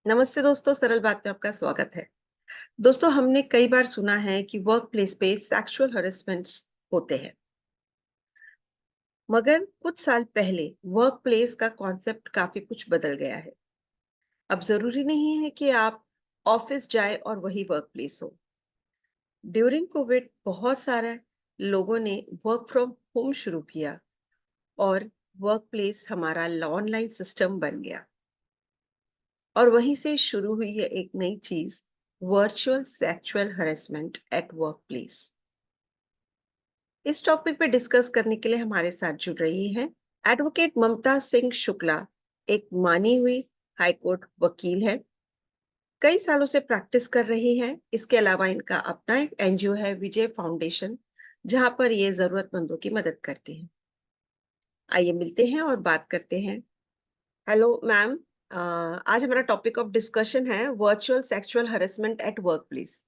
नमस्ते दोस्तों, सरल बात में आपका स्वागत है। दोस्तों, हमने कई बार सुना है कि वर्क प्लेस पे सेक्सुअल हरेसमेंट्स होते हैं, मगर कुछ साल पहले वर्क प्लेस का कॉन्सेप्ट काफी कुछ बदल गया है। अब जरूरी नहीं है कि आप ऑफिस जाए और वही वर्क प्लेस हो। ड्यूरिंग कोविड बहुत सारे लोगों ने वर्क फ्रॉम होम शुरू किया और वर्क प्लेस हमारा ऑनलाइन सिस्टम बन गया। और वहीं से शुरू हुई है एक नई चीज, virtual sexual harassment eight work place. इस टॉपिक पे डिस्कस करने के लिए हमारे साथ जुड़ रही हैं एडवोकेट ममता सिंह शुक्ला। एक मानी हुई हाईकोर्ट वकील है, कई सालों से प्रैक्टिस कर रही हैं। इसके अलावा इनका अपना एक एनजीओ है, विजय फाउंडेशन, जहां पर ये जरूरतमंदों की मदद करती हैं। आइए मिलते हैं और बात करते हैं। हेलो मैम, आज हमारा टॉपिक ऑफ डिस्कशन है virtual sexual harassment eight work place.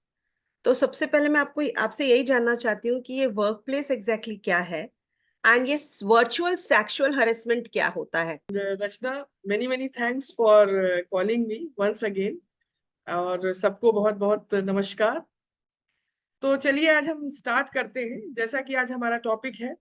तो सबसे पहले मैं आपको आपसे यही जानना चाहती हूँ कि ये वर्क प्लेस एग्जैक्टली क्या है एंड ये वर्चुअल सेक्सुअल हरेसमेंट क्या होता है। Rachna, many many thanks for calling me once again. और सबको बहुत बहुत नमस्कार। तो चलिए आज हम स्टार्ट करते हैं। जैसा कि आज हमारा टॉपिक है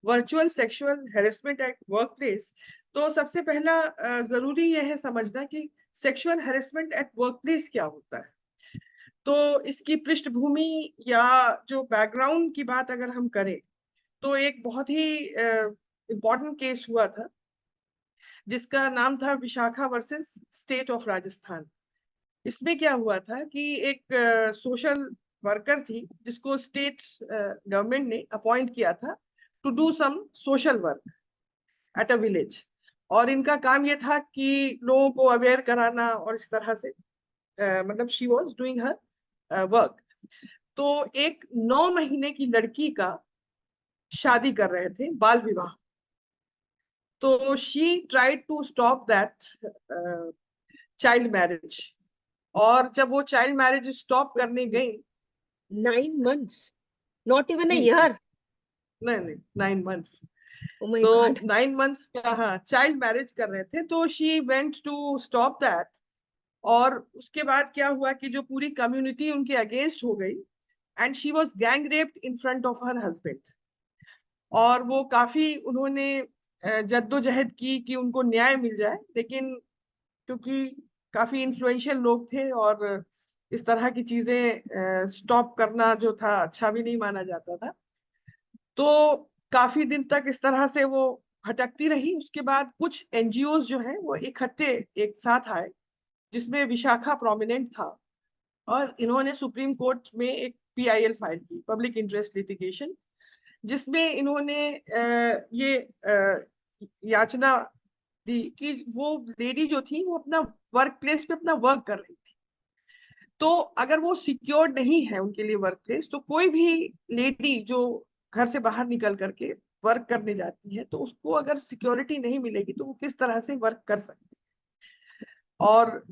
virtual sexual harassment at work place. तो सबसे पहला जरूरी यह है समझना कि sexual harassment at work place क्या होता है। तो इसकी पृष्ठभूमि या जो बैकग्राउंड की बात अगर हम करें तो एक बहुत ही इम्पोर्टेंट केस हुआ था जिसका नाम था Vishakha versus state of Rajasthan. इसमें क्या हुआ था कि एक सोशल वर्कर थी जिसको स्टेट गवर्नमेंट ने अपॉइंट किया था to do some social work at a village. और इनका काम ये था कि लोगों को अवेयर कराना और इस तरह से मतलब she was doing her work. तो एक 9 महीने की लड़की का शादी कर रहे थे, बाल विवाह। तो she tried to stop that child marriage. और जब वो चाइल्ड मैरिज स्टॉप करने गई 9 months, नॉट इवन अ जी जी, ईयर। नहीं नहीं, 9 मंथ्स। ओ माय तो गॉड। 9 मंथ्स का, हाँ, चाइल्ड मैरिज कर रहे थे, तो she went to stop that. और उसके बाद क्या हुआ कि जो पूरी कम्युनिटी उनके अगेंस्ट हो गई and she was gang raped in front of her husband. और वो काफी उन्होंने जद्दोजहद की कि उनको न्याय मिल जाए, लेकिन क्योंकि काफी इन्फ्लुएंशियल लोग थे और इस तरह की चीजें स्टॉप करना जो था अच्छा भी नहीं माना जाता था, तो काफी दिन तक इस तरह से वो भटकती रही। उसके बाद कुछ एनजीओज जो हैं वो इकट्ठे एक साथ आए, जिसमें विशाखा प्रोमिनेंट था। और इन्होंने सुप्रीम कोर्ट में एक पीआईएल फाइल की, पब्लिक इंटरेस्ट लिटिगेशन, जिसमें इन्होंने ये याचना दी कि वो लेडी जो थी वो अपना वर्क प्लेस पे अपना वर्क कर रही थी। तो अगर वो सिक्योर नहीं है उनके लिए वर्क प्लेस, तो कोई भी लेडी जो घर से बाहर निकल करके वर्क करने जाती है तो उसको अगर सिक्योरिटी नहीं मिलेगी तो वो किस तरह से वर्क कर सकती है। और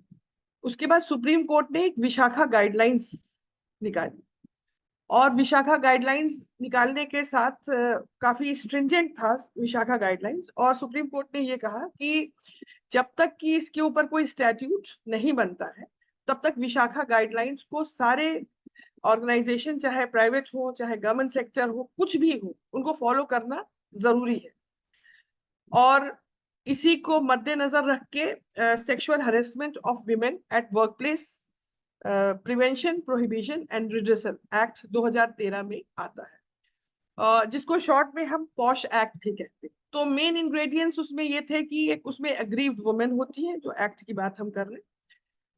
उसके बाद सुप्रीम कोर्ट ने एक विशाखा गाइडलाइंस निकाली। और विशाखा गाइडलाइंस निकालने के साथ काफी स्ट्रिंजेंट था विशाखा गाइडलाइंस। और सुप्रीम कोर्ट ने ये कहा कि जब तक कि इसके ऊपर कोई स्टैट्यूट नहीं बनता है तब तक विशाखा गाइडलाइंस को सारे ऑर्गेनाइजेशन, चाहे प्राइवेट हो चाहे गवर्नमेंट सेक्टर हो, कुछ भी हो, उनको फॉलो करना जरूरी है। और इसी को मद्देनजर रख के sexual harassment of women eight work place prevention, prohibition and redressal act 2013 में आता है, जिसको शॉर्ट में हम पॉश एक्ट भी कहते हैं। तो मेन इंग्रेडिएंट्स उसमें ये थे कि एक उसमें अग्रीव्ड वुमेन होती है, जो एक्ट की बात हम कर रहे हैं,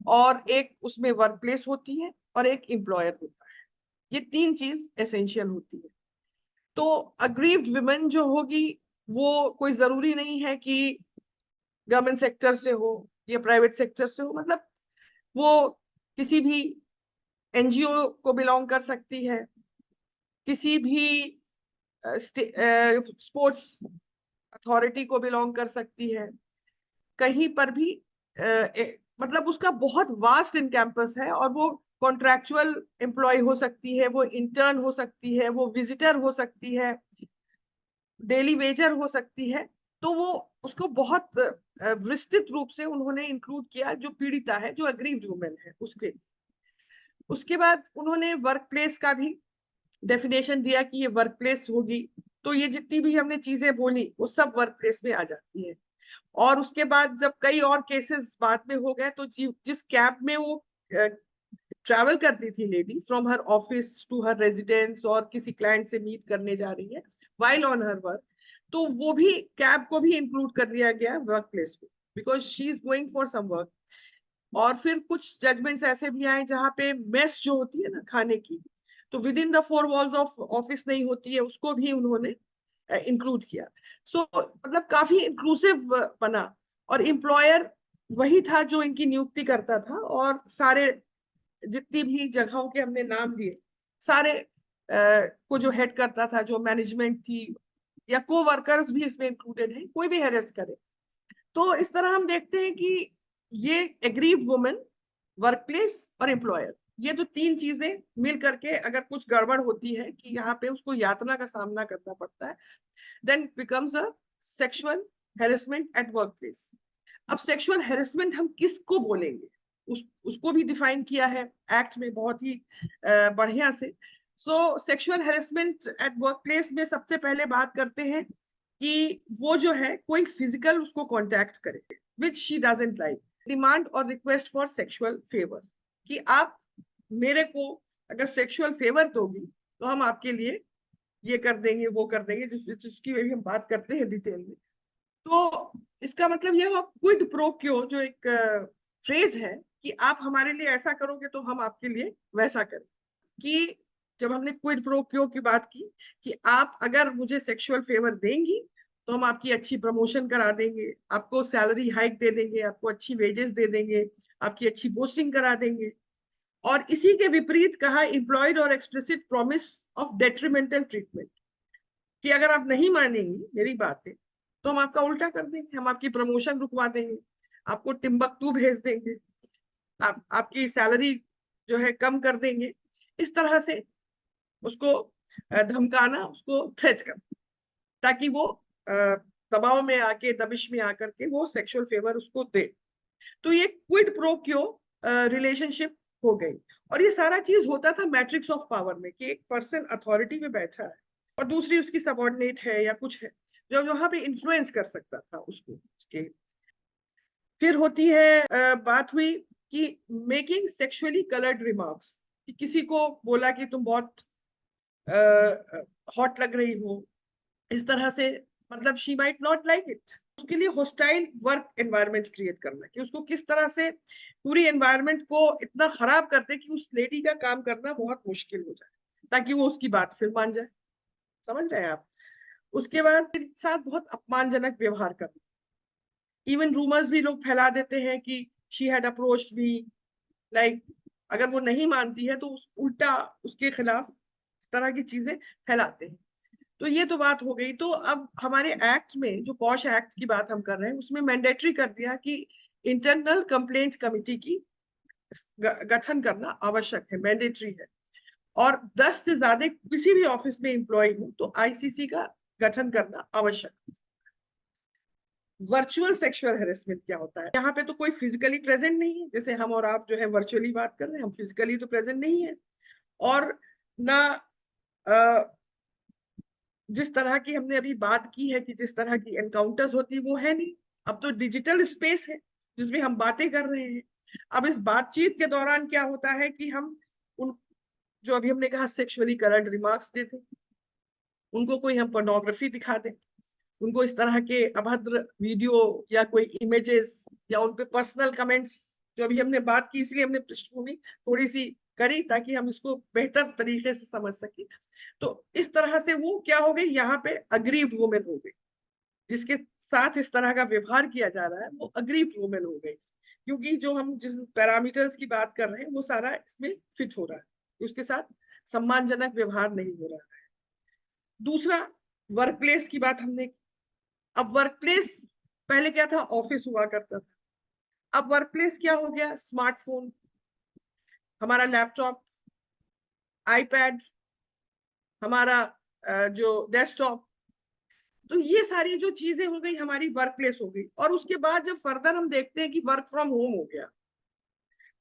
और एक उसमें वर्क प्लेस होती है, और एक एम्प्लॉयर होता है। ये तीन चीज एसेंशियल होती है। तो अग्रीव्ड वुमेन जो होगी वो कोई जरूरी नहीं है कि गवर्नमेंट सेक्टर से हो या प्राइवेट सेक्टर से हो, मतलब वो किसी भी एनजीओ को बिलोंग कर सकती है, किसी भी स्पोर्ट्स अथॉरिटी को बिलोंग कर सकती है, कहीं पर भी मतलब उसका बहुत वास्ट इन कैंपस है। और वो कॉन्ट्रैक्चुअल एम्प्लॉय हो सकती है, वो इंटर्न हो सकती है, वो विजिटर हो सकती है, डेली वेजर हो सकती है। तो वो उसको बहुत विस्तृत रूप से उन्होंने इंक्लूड किया जो पीड़िता है, जो अग्रीव्ड वुमेन है उसके। उसके बाद उन्होंने वर्क प्लेस का भी डेफिनेशन दिया कि ये वर्क प्लेस होगी, तो ये जितनी भी हमने चीजें बोली वो सब वर्क प्लेस में आ जाती है। और उसके बाद जब कई और केसेस बाद में हो गए, तो जिस कैब में वो ट्रैवल करती थी lady from her office to her residence और किसी क्लाइंट से मीट करने जा रही है वाइल ऑन हर वर्क, तो वो भी कैब को भी इंक्लूड कर लिया गया वर्क प्लेस में, because she is going for some work. और फिर कुछ जजमेंट्स ऐसे भी आए जहाँ पे मेस जो होती है ना खाने की, तो with in the four walls of office नहीं होती है, उसको भी उन्होंने इंक्लूड किया। सो मतलब काफी इंक्लूसिव बना। और एम्प्लॉयर वही था जो इनकी नियुक्ति करता था, और सारे जितनी भी जगहों के हमने नाम लिए, सारे को जो हेड करता था, जो मैनेजमेंट थी या को वर्कर्स भी इसमें इंक्लूडेड है, कोई भी हेरेस करे। तो इस तरह हम देखते हैं कि ये एग्रीव्ड वुमेन, वर्क प्लेस और एम्प्लॉयर, ये जो तीन चीजें मिल करके अगर कुछ गड़बड़ होती है कि यहाँ पे उसको यातना का सामना करना पड़ता है, then becomes a sexual harassment at work place. अब सेक्सुअल हेरेसमेंट हम किसको बोलेंगे, उसको भी डिफाइन किया है एक्ट में बहुत ही बढ़िया से। सो sexual harassment at work place में सबसे पहले बात करते हैं कि वो जो है कोई फिजिकल उसको कांटेक्ट करे which she doesn't like, demand और रिक्वेस्ट फॉर सेक्सुअल फेवर, कि आप मेरे को अगर सेक्सुअल फेवर दोगी तो हम आपके लिए ये कर देंगे वो कर देंगे, जिसकी भी हम बात करते हैं डिटेल में। तो इसका मतलब ये हुआ क्विड प्रो क्यो, जो एक फ्रेज है कि आप हमारे लिए ऐसा करोगे तो हम आपके लिए वैसा करें। कि जब हमने क्विड प्रो क्यो की बात की कि आप अगर मुझे सेक्सुअल फेवर देंगी तो हम आपकी अच्छी प्रमोशन करा देंगे, आपको सैलरी हाइक दे देंगे, आपको अच्छी वेजेस दे देंगे, आपकी अच्छी पोस्टिंग करा देंगे। और इसी के विपरीत कहा इम्प्लॉयड और explicit promise of detrimental treatment, कि अगर आप नहीं मानेंगी मेरी बातें तो हम आपका उल्टा कर देंगे, हम आपकी प्रमोशन रुकवा देंगे, आपको टिम्बकटू भेज देंगे, आपकी सैलरी जो है कम कर देंगे। इस तरह से उसको धमकाना, उसको थ्रेट करना, ताकि वो दबाव में आके, दबिश में आकर के वो सेक्सुअल फेवर उसको दे। तो ये क्विड प्रो क्यो रिलेशनशिप हो गई। और ये सारा चीज होता था मैट्रिक्स ऑफ पावर में, कि एक पर्सन अथॉरिटी में बैठा है और दूसरी उसकी सबऑर्डिनेट है या कुछ है जो वहां पे इन्फ्लुएंस कर सकता था उसको उसके। फिर होती है बात हुई कि मेकिंग सेक्सुअली कलर्ड रिमार्क्स, कि किसी को बोला कि तुम बहुत हॉट लग रही हो, इस तरह से, मतलब she might not like it. उसके लिए होस्टाइल वर्क एनवायरनमेंट क्रिएट करना, कि उसको किस तरह से पूरी एनवायरनमेंट को इतना खराब कर दे कि उस लेडी का काम करना बहुत मुश्किल हो जाए, ताकि वो उसकी बात फिर मान जाए। समझ रहे हैं आप? उसके बाद फिर साथ बहुत अपमानजनक व्यवहार करना। इवन रूमर्स भी लोग फैला देते हैं कि she had approached me, like अगर वो नहीं मानती है तो उल्टा उसके खिलाफ इस तरह की चीजें फैलाते हैं। तो ये तो बात हो गई। तो अब हमारे एक्ट में, जो पॉश एक्ट की बात हम कर रहे हैं, उसमें मैंडेटरी कर दिया कि इंटरनल कंप्लेंट कमिटी की गठन करना आवश्यक है, मैंडेटरी है। और 10 से ज्यादा किसी भी ऑफिस में एम्प्लॉय हो तो आईसीसी का गठन करना आवश्यक है। वर्चुअल सेक्सुअल हेरेसमेंट क्या होता है? यहाँ पे तो कोई फिजिकली प्रेजेंट नहीं है, जैसे हम और आप जो है वर्चुअली बात कर रहे हैं, हम फिजिकली तो प्रेजेंट नहीं है। और ना जिस तरह की हमने अभी बात की है कि जिस तरह की एनकाउंटर्स होती वो है नहीं। अब तो डिजिटल स्पेस है जिसमें हम बातें कर रहे हैं। अब इस बातचीत के दौरान क्या होता है कि हम उन, जो अभी हमने कहा सेक्सुअली करंट रिमार्क्स देते, उनको कोई हम पोर्नोग्राफी दिखा दें, उनको इस तरह के अभद्र वीडियो या कोई इमेजेस, या उन पे पर्सनल कमेंट्स, जो अभी हमने बात की, इसलिए हमने पृष्ठभूमि थोड़ी सी करी ताकि हम इसको बेहतर तरीके से समझ सके। तो इस तरह से वो क्या हो गई, यहाँ पे अग्रीव्ड वुमेन हो गई, जिसके साथ इस तरह का व्यवहार किया जा रहा है वो अग्रीव्ड वुमेन हो गई, क्योंकि जो हम जिस पैरामीटर्स की बात कर रहे हैं वो सारा इसमें फिट हो रहा है, उसके साथ सम्मानजनक व्यवहार नहीं हो रहा है। दूसरा, वर्क प्लेस की बात हमने। अब वर्क प्लेस पहले क्या था, ऑफिस हुआ करता था। अब वर्क प्लेस क्या हो गया, स्मार्टफोन, हमारा लैपटॉप, आईपैड, हमारा जो डेस्कटॉप, तो ये सारी जो चीजें हो गई हमारी वर्क प्लेस हो गई। और उसके बाद जब फर्दर हम देखते हैं कि वर्क फ्रॉम होम हो गया,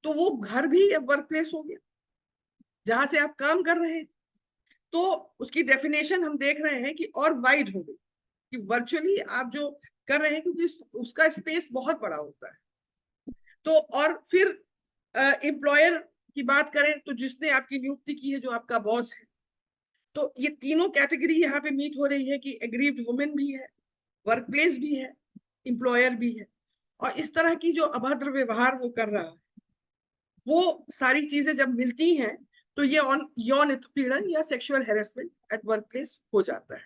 तो वो घर भी अब वर्क प्लेस हो गया जहां से आप काम कर रहे हैं। तो उसकी डेफिनेशन हम देख रहे हैं कि और वाइड हो गई कि वर्चुअली आप जो कर रहे हैं, क्योंकि उसका स्पेस बहुत बड़ा होता है। तो और फिर एम्प्लॉयर की बात करें तो जिसने आपकी नियुक्ति की है, जो आपका बॉस है, तो ये तीनों कैटेगरी यहाँ पे मीट हो रही है कि एग्रीव्ड वुमेन भी है, वर्क प्लेस भी है, एम्प्लॉयर भी है। और इस तरह की जो अभद्र व्यवहार वो कर रहा है, वो सारी चीजें जब मिलती हैं तो ये यौन उत्पीड़न या sexual harassment eight work place हो जाता है।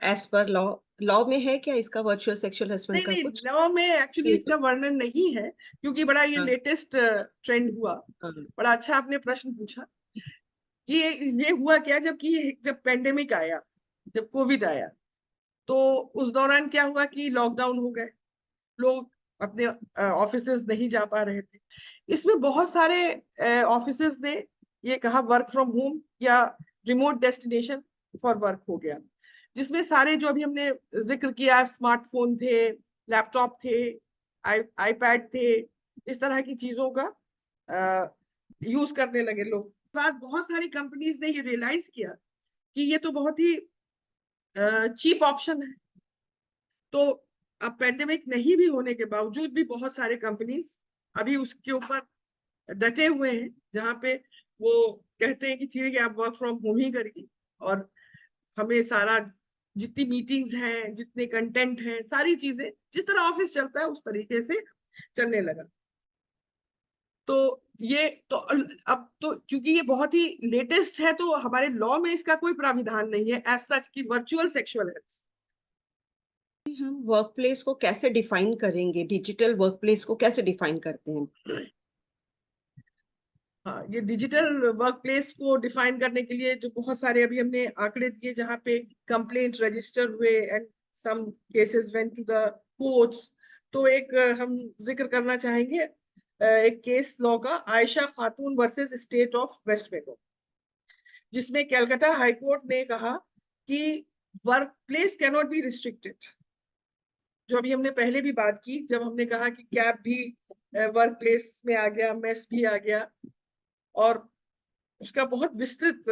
एज पर लॉ, लॉ में है क्या इसका वर्चुअल सेक्सुअल हस्बैंड नहीं का नहीं, कुछ? लॉ में एक्चुअली ये तो इसका वर्णन नहीं है, क्योंकि बड़ा ये हाँ, लेटेस्ट ट्रेंड हुआ। हाँ, बड़ा अच्छा आपने प्रश्न पूछा कि ये हुआ क्या, जब पेंडेमिक आया, जब कोविड आया, तो उस दौरान क्या हुआ कि लॉकडाउन हो गए, लोग अपने ऑफिसेज नहीं जा पा रहे थे। इसमें बहुत सारे ऑफिसेज ने ये कहा वर्क फ्रॉम होम या रिमोट डेस्टिनेशन फॉर वर्क हो गया, जिसमें सारे जो अभी हमने जिक्र किया, स्मार्टफोन थे, लैपटॉप थे, आईपैड थे, इस तरह की चीजों का यूज करने लगे लोग। बाद बहुत सारी कंपनीज ने ये रियलाइज किया कि ये तो बहुत ही चीप ऑप्शन है। तो अब पेंडेमिक नहीं भी होने के बावजूद भी बहुत सारे कंपनीज अभी उसके ऊपर डटे हुए हैं, जहां पे वो कहते हैं कि ठीक है, आप वर्क फ्रॉम होम ही करिए, और हमें सारा जितनी मीटिंग्स हैं, जितने कंटेंट हैं, सारी चीजें जिस तरह ऑफिस चलता है उस तरीके से चलने लगा। तो ये तो अब तो क्योंकि ये बहुत ही लेटेस्ट है, तो हमारे लॉ में इसका कोई प्राविधान नहीं है एज सच की वर्चुअल सेक्सुअल हेल्थ। हम वर्क प्लेस को कैसे डिफाइन करेंगे, डिजिटल वर्क प्लेस को कैसे डिफाइन करते हैं? हाँ, ये डिजिटल वर्क प्लेस को डिफाइन करने के लिए जो बहुत सारे अभी हमने आंकड़े दिए, जहाँ पे कंप्लेंट रजिस्टर हुए and some cases went to the courts. तो एक हम जिक्र करना चाहेंगे एक केस लॉ का, Ayesha Khatoon versus state of West Bengal, जिसमें कलकत्ता हाई कोर्ट ने कहा कि work place can not be restricted. जो अभी हमने पहले भी बात की, जब हमने कहा कि कैब भी वर्क प्लेस में आ गया, मेस भी आ गया, और उसका बहुत विस्तृत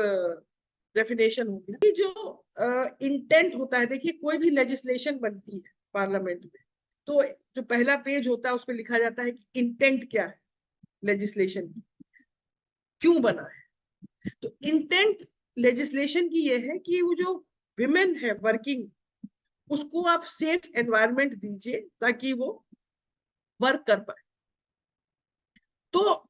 डेफिनेशन हो गया कि जो इंटेंट होता है। देखिए, कोई भी लेजिस्लेशन बनती है पार्लियामेंट में, तो जो पहला पेज होता है उस पर लिखा जाता है कि इंटेंट क्या है लेजिस्लेशन की, क्यों बना है। तो इंटेंट लेजिस्लेशन की ये है कि वो जो विमेन है वर्किंग, उसको आप सेफ एनवायरनमेंट दीजिए ताकि वो वर्क कर पाए। तो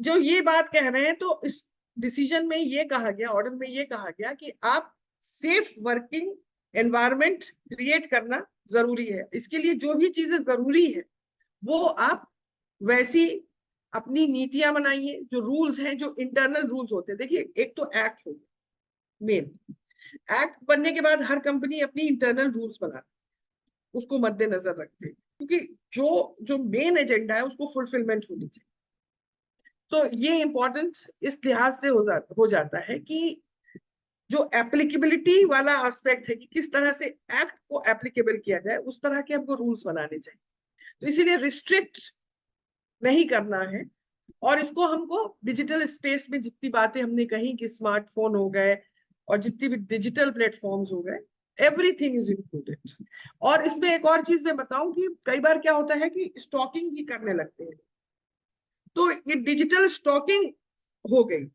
जो ये बात कह रहे हैं, तो इस डिसीजन में ये कहा गया, ऑर्डर में ये कहा गया कि आप सेफ वर्किंग एनवायरनमेंट क्रिएट करना जरूरी है। इसके लिए जो भी चीजें जरूरी है वो आप वैसी अपनी नीतियां बनाइए, जो रूल्स हैं, जो इंटरनल रूल्स होते हैं। देखिए, एक तो एक्ट हो गया मेन, एक्ट बनने के बाद हर कंपनी अपनी इंटरनल रूल्स बनाती है, उसको मद्देनजर रखते हैं, क्योंकि जो जो मेन एजेंडा है उसको फुलफिलमेंट होनी चाहिए। तो ये इंपॉर्टेंट इस लिहाज से हो जाता है कि जो एप्लीकेबिलिटी वाला एस्पेक्ट है कि किस तरह से एक्ट को एप्लीकेबल किया जाए, उस तरह के हमको रूल्स बनाने चाहिए। तो इसीलिए रिस्ट्रिक्ट नहीं करना है। और इसको हमको डिजिटल स्पेस में जितनी बातें हमने कही कि स्मार्टफोन हो गए और जितनी भी डिजिटल प्लेटफॉर्म्स हो गए, एवरीथिंग इज इंक्लूडेड। और इसमें एक और चीज मैं बताऊं कि कई बार क्या होता है कि स्टॉकिंग भी करने लगते हैं, तो ये डिजिटल स्टॉकिंग हो गई।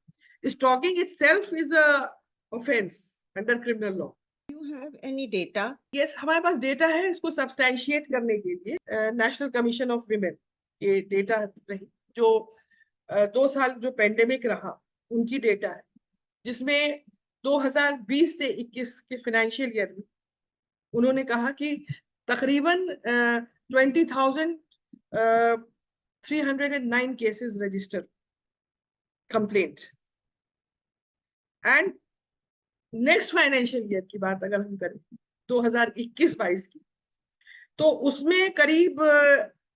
Stalking itself is a offence under criminal law. You have any data? Yes, हमारे पास डेटा है। इसको सब्सटैंशिएट करने के लिए नेशनल कमीशन ऑफ विमेन ये डेटा रही, जो 2 साल जो पेंडेमिक रहा उनकी डेटा है, जिसमें 2020 से 21 के फाइनेंशियल ईयर में उन्होंने कहा कि तकरीबन 20,309 cases register complaint. And next financial year की बात अगर हम करें 2021-22 की, तो उसमें करीब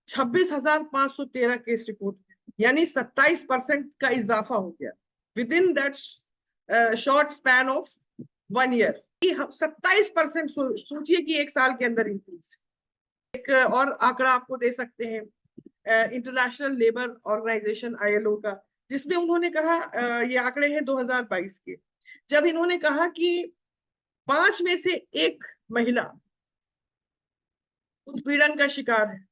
26,513 केस रिपोर्ट, यानी 27% का इजाफा हो गया with in that short span of 1 year. 27% सोचिए कि एक साल के अंदर इंक्रीज। एक और आंकड़ा आपको दे सकते हैं इंटरनेशनल लेबर ऑर्गेनाइजेशन ILO का, जिसमें उन्होंने कहा, ये आंकड़े हैं 2022 के, जब इन्होंने कहा कि 5 में से 1 महिला उत्पीड़न का शिकार है,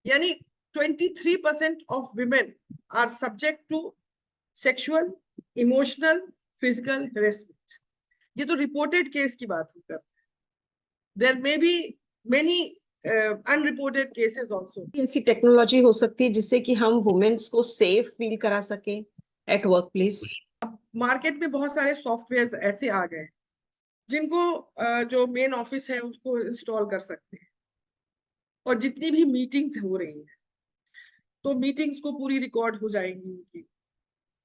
यानी 23% of women are subject to sexual, emotional, physical harassment. ये तो रिपोर्टेड केस की बात होकर, there may be many unreported cases also. ऐसी टेक्नोलॉजी हो सकती है जिससे कि हम वुमेन्स को सेफ फील करा सके एट वर्क प्लेस? मार्केट में बहुत सारे सॉफ्टवेयर ऐसे आ गए जिनको जो मेन ऑफिस है उसको इंस्टॉल कर सकते हैं, और जितनी भी मीटिंग्स हो रही हैं तो मीटिंग्स को पूरी रिकॉर्ड हो जाएंगी उनकी,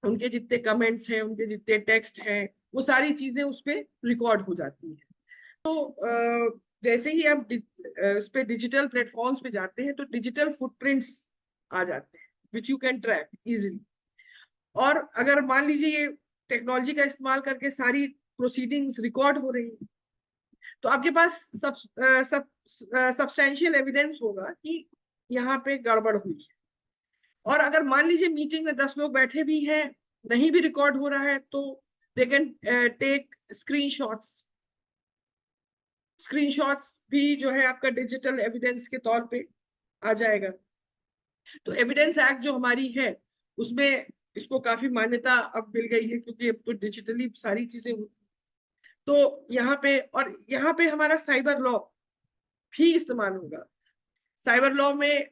उनके जितने कमेंट्स हैं, उनके जितने टेक्स्ट हैं, वो सारी चीजें उस पर रिकॉर्ड हो जाती हैं। तो जैसे ही आप उस पे डिजिटल प्लेटफॉर्म्स पे जाते हैं तो डिजिटल फुटप्रिंट्स आ जाते हैं which you can track easily. और अगर मान लीजिए ये टेक्नोलॉजी का इस्तेमाल करके सारी प्रोसीडिंग्स रिकॉर्ड हो रही है, तो आपके पास सब्सटैंशियल एविडेंस होगा कि यहाँ पे गड़बड़ हुई है। और अगर मान लीजिए मीटिंग में 10 लोग बैठे भी हैं, नहीं भी रिकॉर्ड हो रहा है, तो they can take screenshots. Screenshots भी जो है आपका डिजिटल एविडेंस के तौर पे आ जाएगा। तो एविडेंस एक्ट जो हमारी है उसमें इसको काफी मान्यता अब मिल गई है, क्योंकि अब तो डिजिटली सारी चीजें होती। तो यहाँ पे हमारा साइबर लॉ भी इस्तेमाल होगा। साइबर लॉ में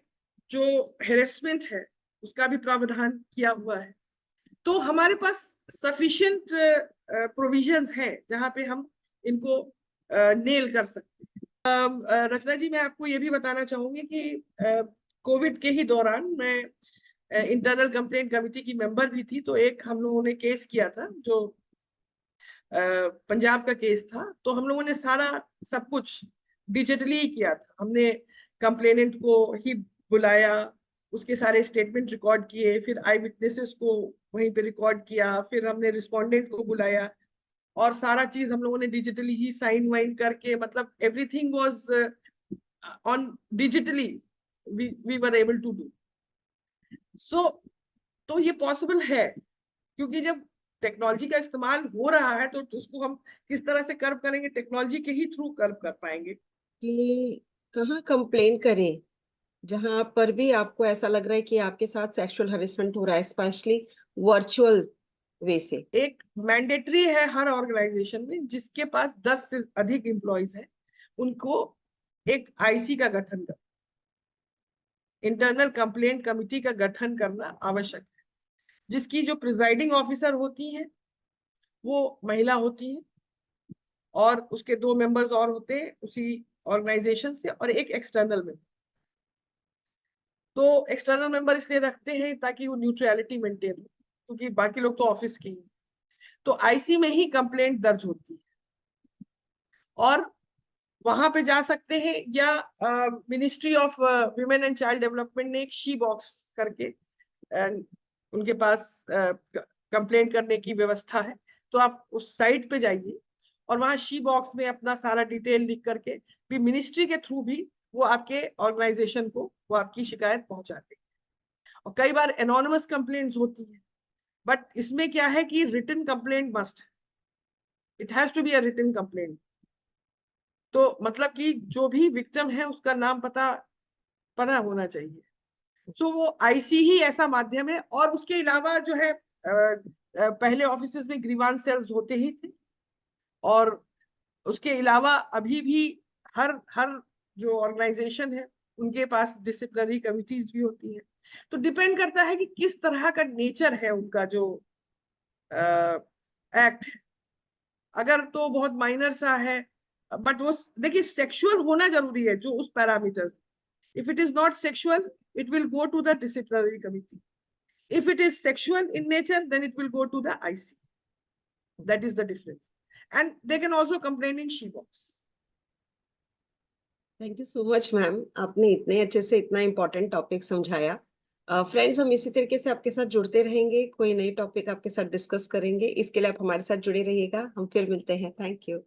जो हेरेसमेंट है उसका भी प्रावधान किया हुआ है। तो हमारे पास सफिशिएंट प्रोविजंस हैं जहां पे हम इनको नेल कर सकते हैं। रचना जी, मैं आपको ये भी बताना चाहूंगी कि कोविड के ही दौरान मैं इंटरनल कंप्लेंट कमेटी की मेंबर भी थी। तो एक हम लोगों ने केस किया था जो पंजाब का केस था। तो हम लोगों ने सारा सब कुछ डिजिटली किया था। हमने कंप्लेनेंट को ही बुलाया, उसके सारे स्टेटमेंट रिकॉर्ड किए, फिर आई विटनेसेस को वहीं पे रिकॉर्ड किया, फिर हमने रिस्पोंडेंट को बुलाया, और सारा चीज हम लोगों ने डिजिटली ही साइन वाइन करके, मतलब everything was on digitally we were able to do so. तो ये पॉसिबल है, क्योंकि जब टेक्नोलॉजी का इस्तेमाल हो रहा है तो उसको हम किस तरह से कर्व करेंगे, टेक्नोलॉजी के ही थ्रू कर्व कर पाएंगे। कि कहाँ कंप्लेन करें जहां पर भी आपको ऐसा लग रहा है कि आपके साथ सेक्सुअल हरेसमेंट हो रहा है, स्पेशली वर्चुअल वे से? एक मैंडेटरी है हर ऑर्गेनाइजेशन में जिसके पास 10 से अधिक एम्प्लॉयज हैं, उनको एक IC का गठन कर, इंटरनल कंप्लेंट कमिटी का गठन करना आवश्यक है, जिसकी जो प्रिजाइडिंग ऑफिसर होती हैं वो महिला होती हैं, और उसके 2 मेंबर्स और होते हैं उसी ऑर्गेनाइजेशन से, और एक एक्सटर्नल मेंबर। तो एक्सटर्नल मेंबर इसलिए रखते हैं ताकि वो न्यूट्रलिटी मेंटेन हो, क्योंकि बाकी लोग तो ऑफिस के ही। तो IC में ही कंप्लेंट दर्ज होती है, और वहां पे जा सकते हैं, या ministry of women and child development ने एक शी बॉक्स करके उनके पास कंप्लेंट करने की व्यवस्था है। तो आप उस साइट पे जाइए, और वहां शी बॉक्स में अपना सारा डिटेल लिख करके भी मिनिस्ट्री के थ्रू भी वो आपके ऑर्गेनाइजेशन को वो आपकी शिकायत पहुंचाते हैं। और कई बार एनोनिमस कंप्लेंट्स होती है, बट इसमें क्या है कि written complaint must, it has to be a written complaint. तो मतलब कि जो भी विक्टिम है उसका नाम पता पता होना चाहिए। सो वो IC ही ऐसा माध्यम है। और उसके अलावा जो है पहले ऑफिसेज में ग्रीवांस सेल्स होते ही थे, और उसके अलावा अभी भी हर हर जो ऑर्गेनाइजेशन है उनके पास डिसिप्लिनरी कमिटीज भी होती है। तो डिपेंड करता है कि किस तरह का नेचर है उनका जो एक्ट है। अगर तो बहुत माइनर सा है, बट वो देखिए सेक्सुअल होना जरूरी है जो उस parameter. If it is not sexual it will go to the disciplinary committee. If it is sexual in nature then it will go to the IC। That is the difference, and they can also complain in she box. Thank you so much ma'am, आपने इतने अच्छे से इतना important topic समझाया। Friends, हम इसी तरीके से आपके साथ जुड़ते रहेंगे, कोई नई टॉपिक आपके साथ डिस्कस करेंगे। इसके लिए आप हमारे साथ जुड़े रहिएगा। हम फिर मिलते हैं। Thank you.